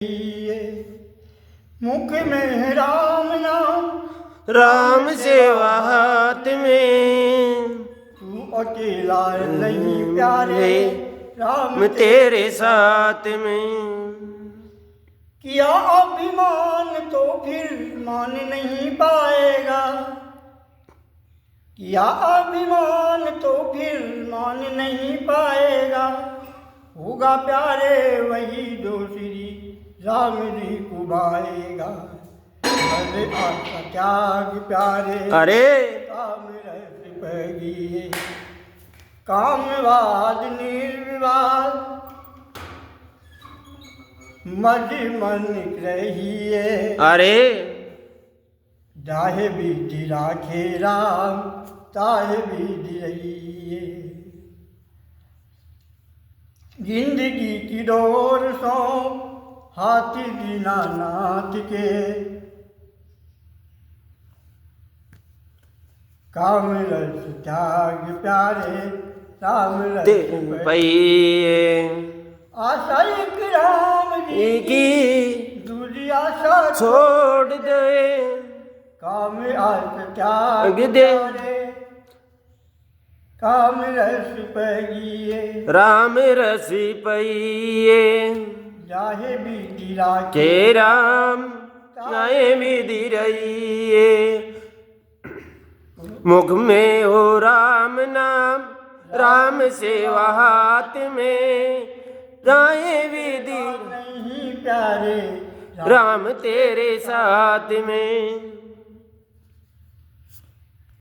मुख में राम नाम, राम सेवा हाथ में, तू अकेला नहीं प्यारे, राम तेरे साथ में। किया अभिमान तो फिर मान नहीं पाएगा, किया अभिमान तो फिर मान नहीं पाएगा। होगा प्यारे वही जो श्री राम जी को भाएगा। अरे आपका त्याग प्यारे, अरे काम रस पैगी, कामवाद निर्विवाद मज मन रहिए। अरे जाहे बीती राखे राम, ताहे बीती रहिए। जिंदगी की डोर सो हाथी दीनानाथ के, काम रस त्याग प्यारे, राम रस पइए। आशा एक राम जी की, दूसरी आशा छोड़ दे, काम आस त्याग दे, काम रस पैगिए। राम रसी पइए। जाहे बीती राखे के राम जाए विधि रहिए। मुख में हो राम नाम, राम सेवा हाथ में, जाए विधि नहीं प्यारे, राम तेरे साथ में।